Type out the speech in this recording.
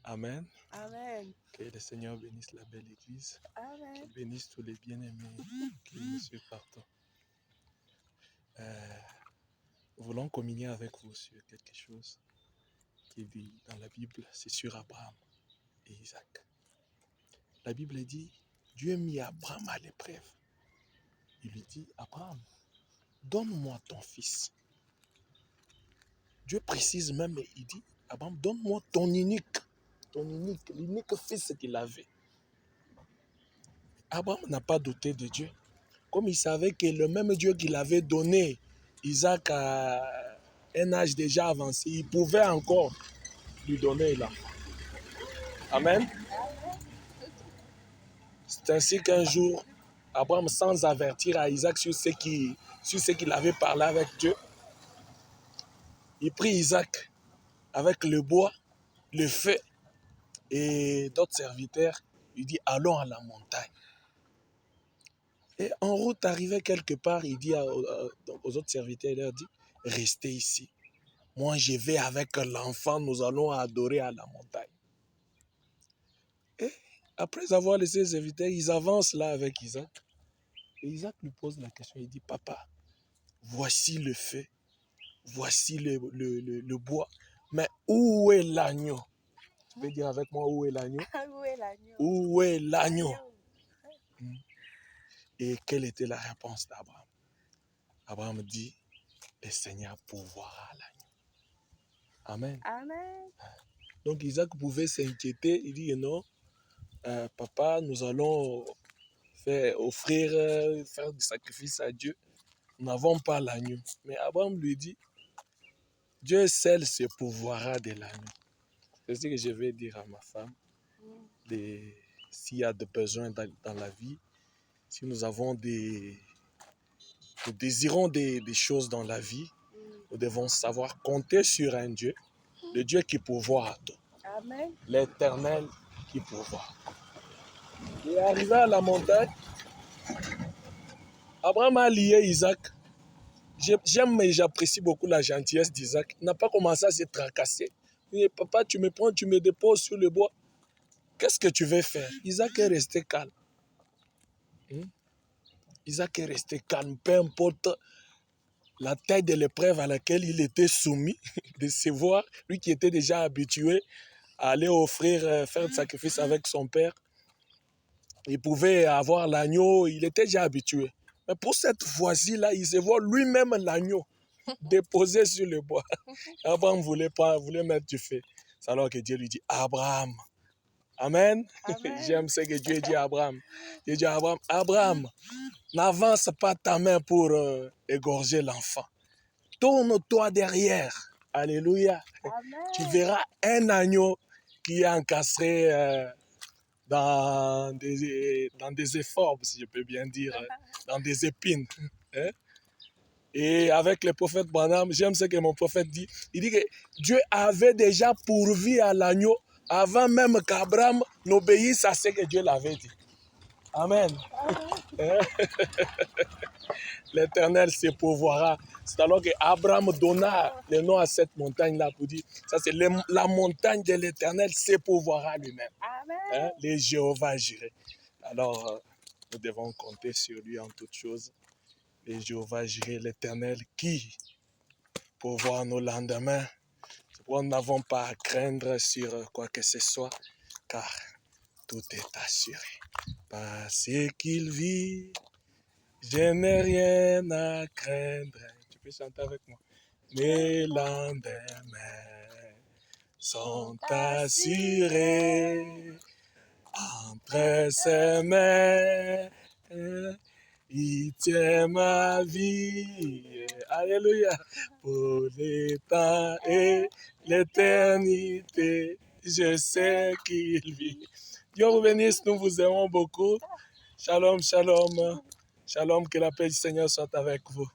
Amen. Amen. Que le Seigneur bénisse la belle église. Amen. Qu'il bénisse tous les bien-aimés qui nous suivent partout. Nous voulons communier avec vous sur quelque chose qui dit dans la Bible, c'est sur Abraham et Isaac. La Bible dit, Dieu mit Abraham à l'épreuve. Il lui dit, Abraham, donne-moi ton fils. Dieu précise même, il dit, Abraham, donne-moi l'unique fils qu'il avait. Abraham n'a pas douté de Dieu. Comme il savait que le même Dieu qu'il avait donné Isaac à un âge déjà avancé, il pouvait encore lui donner l'enfant. Amen. C'est ainsi qu'un jour, Abraham, sans avertir à Isaac sur ce qu'il avait parlé avec Dieu, il prit Isaac avec le bois, le feu et d'autres serviteurs. Il dit, allons à la montagne. Et en route, arrivé quelque part, il dit aux autres serviteurs, il leur dit, restez ici. Moi, je vais avec l'enfant, nous allons adorer à la montagne. Et après avoir laissé les serviteurs, ils avancent là avec Isaac. Et Isaac lui pose la question, il dit, papa, voici le feu, voici le bois, mais où est l'agneau? Tu peux dire avec moi, où est l'agneau? Où est l'agneau? Où est l'agneau? Et quelle était la réponse d'Abraham? Abraham dit, le Seigneur pourvoira l'agneau. Amen. Amen. Donc Isaac pouvait s'inquiéter, il dit, non, papa, nous allons faire du sacrifice à Dieu. Nous n'avons pas l'agneau. Mais Abraham lui dit, Dieu seul se pourvoira de l'agneau. C'est ce que je vais dire à ma femme. S'il y a des besoins dans la vie, si nous désirons des choses dans la vie, nous devons savoir compter sur un Dieu, le Dieu qui pourvoit à tout. Amen. L'Éternel qui pourvoit. Il est arrivé à la montagne. Abraham a lié Isaac. J'aime et j'apprécie beaucoup la gentillesse d'Isaac. Il n'a pas commencé à se tracasser. Il dit, papa, tu me prends, tu me déposes sur le bois. Qu'est-ce que tu veux faire? Isaac est resté calme. Isaac est resté calme. Peu importe la taille de l'épreuve à laquelle il était soumis, de se voir, lui qui était déjà habitué à aller faire du sacrifice avec son père. Il pouvait avoir l'agneau, il était déjà habitué. Mais pour cette fois-ci, là, il se voit lui-même l'agneau déposé sur le bois. Abraham voulait mettre du feu. C'est alors que Dieu lui dit, Abraham. Amen. Amen. J'aime ce que Dieu dit à Abraham. Dieu dit à Abraham, Abraham, n'avance pas ta main pour égorger l'enfant. Tourne-toi derrière. Alléluia. Amen. Tu verras un agneau qui est encastré dans des efforts, si je peux bien dire, dans des épines. Hein? Et avec le prophète Branham, j'aime ce que mon prophète dit. Il dit que Dieu avait déjà pourvu à l'agneau avant même qu'Abraham n'obéisse à ce que Dieu l'avait dit. Amen. Hein? L'Éternel se pourvoira. C'est alors qu'Abraham donna le nom à cette montagne-là pour dire, ça c'est la montagne de l'Éternel se pourvoira lui-même. Amen. Hein? Les Jéhovah Jireh. Alors, nous devons compter sur lui en toutes choses. Les Jéhovah Jireh, l'Éternel qui pourvoit nos lendemains. Nous n'avons pas à craindre sur quoi que ce soit, car tout est assuré. Parce qu'il vit, je n'ai rien à craindre. Tu peux chanter avec moi. Mes lendemains sont assurés entre ses mains. Il tient ma vie, alléluia, pour les temps et l'éternité. Je sais qu'il vit. Dieu vous bénisse, nous vous aimons beaucoup. Shalom, shalom. Shalom, que la paix du Seigneur soit avec vous.